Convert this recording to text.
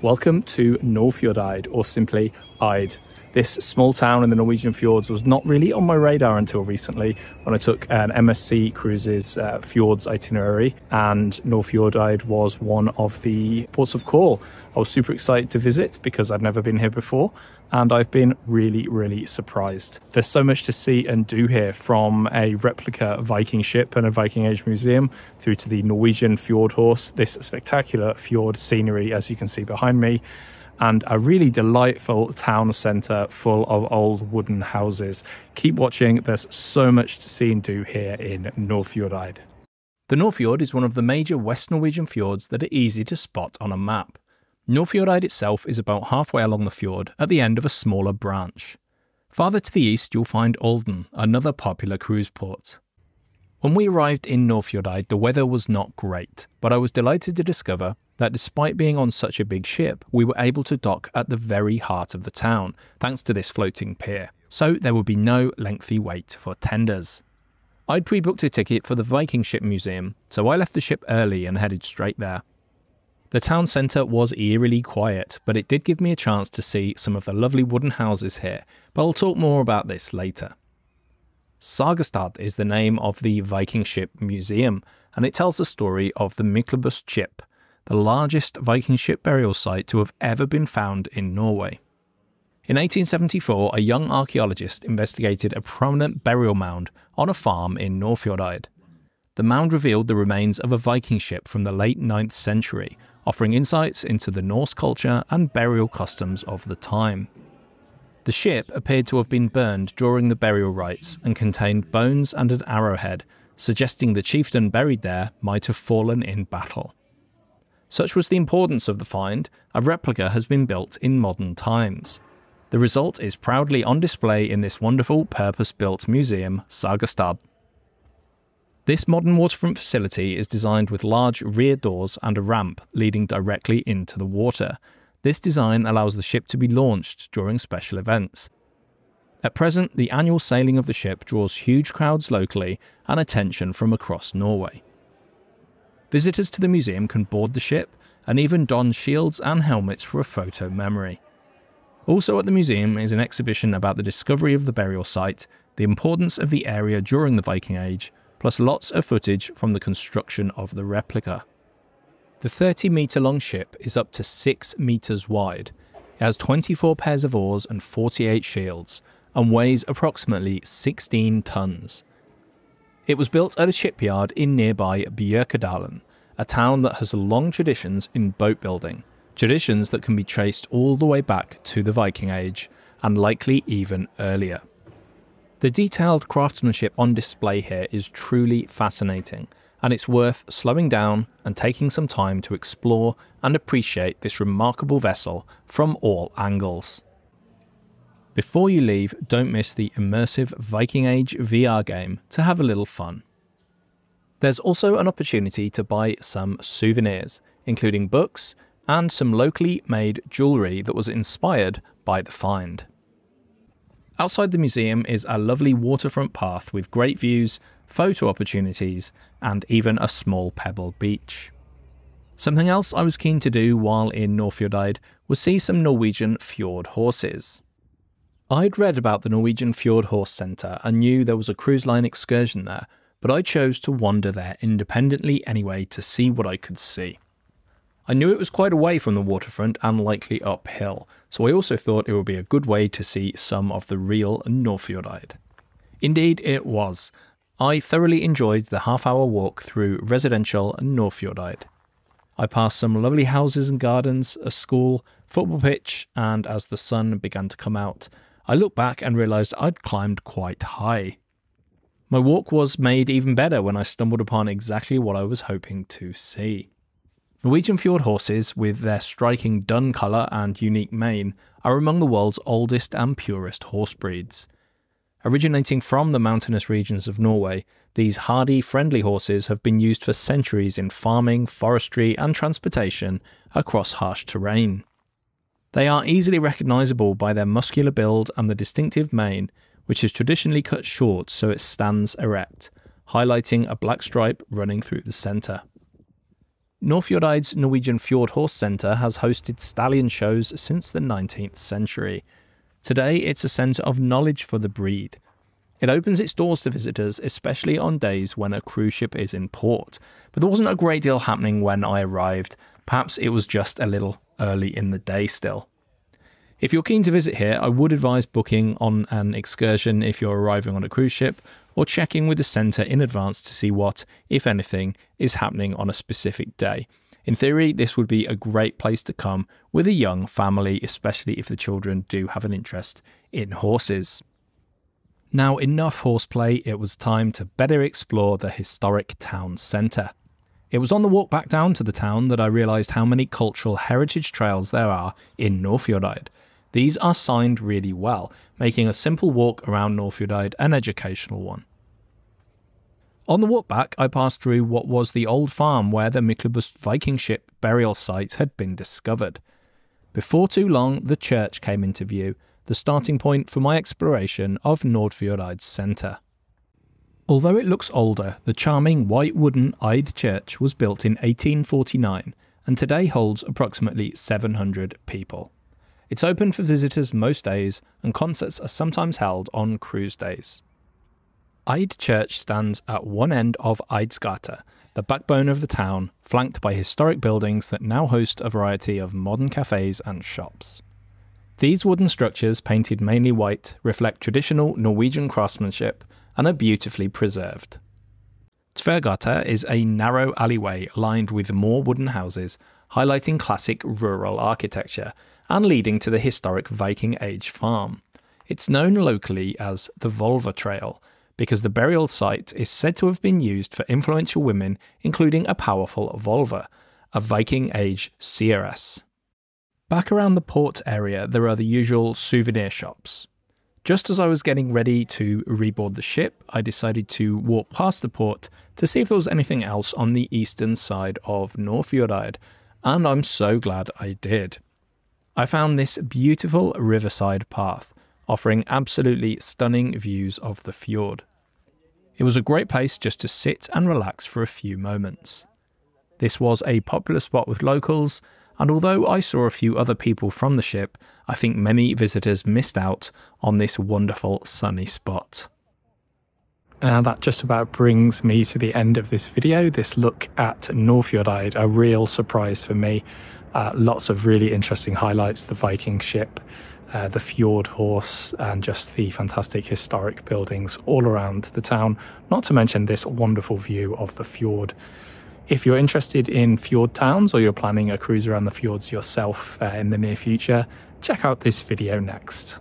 Welcome to Nordfjordeid, or simply Eid. This small town in the Norwegian Fjords was not really on my radar until recently when I took an MSC Cruises Fjords itinerary, and Nordfjordeid was one of the ports of call. I was super excited to visit because I'd never been here before, and I've been really surprised. There's so much to see and do here, from a replica Viking ship and a Viking Age museum through to the Norwegian Fjord Horse, this spectacular fjord scenery as you can see behind me, and a really delightful town centre full of old wooden houses. Keep watching, there's so much to see and do here in Nordfjordeid. The Nordfjord is one of the major West Norwegian fjords that are easy to spot on a map. Nordfjordeid itself is about halfway along the fjord at the end of a smaller branch. Farther to the east you'll find Olden, another popular cruise port. When we arrived in Nordfjordeid, the weather was not great, but I was delighted to discover that despite being on such a big ship, we were able to dock at the very heart of the town, thanks to this floating pier, so there would be no lengthy wait for tenders. I'd pre-booked a ticket for the Viking ship museum, so I left the ship early and headed straight there. The town centre was eerily quiet, but it did give me a chance to see some of the lovely wooden houses here, but I'll talk more about this later. Sagastad is the name of the Viking ship museum, and it tells the story of the Myklebust ship, the largest Viking ship burial site to have ever been found in Norway. In 1874, a young archaeologist investigated a prominent burial mound on a farm in Nordfjordeid. The mound revealed the remains of a Viking ship from the late 9th century, offering insights into the Norse culture and burial customs of the time. The ship appeared to have been burned during the burial rites and contained bones and an arrowhead, suggesting the chieftain buried there might have fallen in battle. Such was the importance of the find, a replica has been built in modern times. The result is proudly on display in this wonderful purpose-built museum, Sagastad. This modern waterfront facility is designed with large rear doors and a ramp leading directly into the water. This design allows the ship to be launched during special events. At present, the annual sailing of the ship draws huge crowds locally and attention from across Norway. Visitors to the museum can board the ship and even don shields and helmets for a photo memory. Also at the museum is an exhibition about the discovery of the burial site, the importance of the area during the Viking Age, plus lots of footage from the construction of the replica. The 30-metre-long ship is up to 6 metres wide. It has 24 pairs of oars and 48 shields, and weighs approximately 16 tonnes. It was built at a shipyard in nearby Bjørkedalen, a town that has long traditions in boat building, traditions that can be traced all the way back to the Viking Age, and likely even earlier. The detailed craftsmanship on display here is truly fascinating, and it's worth slowing down and taking some time to explore and appreciate this remarkable vessel from all angles. Before you leave, don't miss the immersive Viking Age VR game to have a little fun. There's also an opportunity to buy some souvenirs, including books and some locally made jewellery that was inspired by the find. Outside the museum is a lovely waterfront path with great views, photo opportunities, and even a small pebble beach. Something else I was keen to do while in Nordfjordeid was see some Norwegian fjord horses. I'd read about the Norwegian Fjord Horse Centre and knew there was a cruise line excursion there, but I chose to wander there independently anyway to see what I could see. I knew it was quite away from the waterfront and likely uphill, so I also thought it would be a good way to see some of the real Nordfjordeid. Indeed it was. I thoroughly enjoyed the half-hour walk through residential Nordfjordeid. I passed some lovely houses and gardens, a school, football pitch, and as the sun began to come out, I looked back and realised I'd climbed quite high. My walk was made even better when I stumbled upon exactly what I was hoping to see. Norwegian fjord horses, with their striking dun colour and unique mane, are among the world's oldest and purest horse breeds. Originating from the mountainous regions of Norway, these hardy, friendly horses have been used for centuries in farming, forestry and transportation across harsh terrain. They are easily recognisable by their muscular build and the distinctive mane, which is traditionally cut short so it stands erect, highlighting a black stripe running through the centre. Nordfjordeid's Norwegian Fjord Horse Centre has hosted stallion shows since the 19th century. Today, it's a centre of knowledge for the breed. It opens its doors to visitors, especially on days when a cruise ship is in port. But there wasn't a great deal happening when I arrived. Perhaps it was just a little early in the day still. If you're keen to visit here, I would advise booking on an excursion if you're arriving on a cruise ship, or checking with the centre in advance to see what, if anything, is happening on a specific day. In theory, this would be a great place to come with a young family, especially if the children do have an interest in horses. Now, enough horseplay, it was time to better explore the historic town centre. It was on the walk back down to the town that I realised how many cultural heritage trails there are in Nordfjordeid. These are signed really well, making a simple walk around Nordfjordeid an educational one. On the walk back, I passed through what was the old farm where the Myklebust Viking ship burial site had been discovered. Before too long, the church came into view, the starting point for my exploration of Nordfjordeid's centre. Although it looks older, the charming white wooden Eid church was built in 1849 and today holds approximately 700 people. It's open for visitors most days, and concerts are sometimes held on cruise days. Eid Church stands at one end of Eidsgata, the backbone of the town, flanked by historic buildings that now host a variety of modern cafes and shops. These wooden structures, painted mainly white, reflect traditional Norwegian craftsmanship and are beautifully preserved. Tvergata is a narrow alleyway lined with more wooden houses, highlighting classic rural architecture and leading to the historic Viking Age Farm. It's known locally as the Volva Trail, because the burial site is said to have been used for influential women, including a powerful Volva, a Viking Age seeress. Back around the port area, there are the usual souvenir shops. Just as I was getting ready to reboard the ship, I decided to walk past the port to see if there was anything else on the eastern side of Nordfjordeid, and I'm so glad I did. I found this beautiful Riverside Path, offering absolutely stunning views of the fjord. It was a great place just to sit and relax for a few moments. This was a popular spot with locals, and although I saw a few other people from the ship, I think many visitors missed out on this wonderful sunny spot. And that just about brings me to the end of this video, this look at Nordfjordeid, a real surprise for me. Lots of really interesting highlights, the Viking ship, the fjord horse, and just the fantastic historic buildings all around the town, not to mention this wonderful view of the fjord. If you're interested in fjord towns, or you're planning a cruise around the fjords yourself in the near future, check out this video next.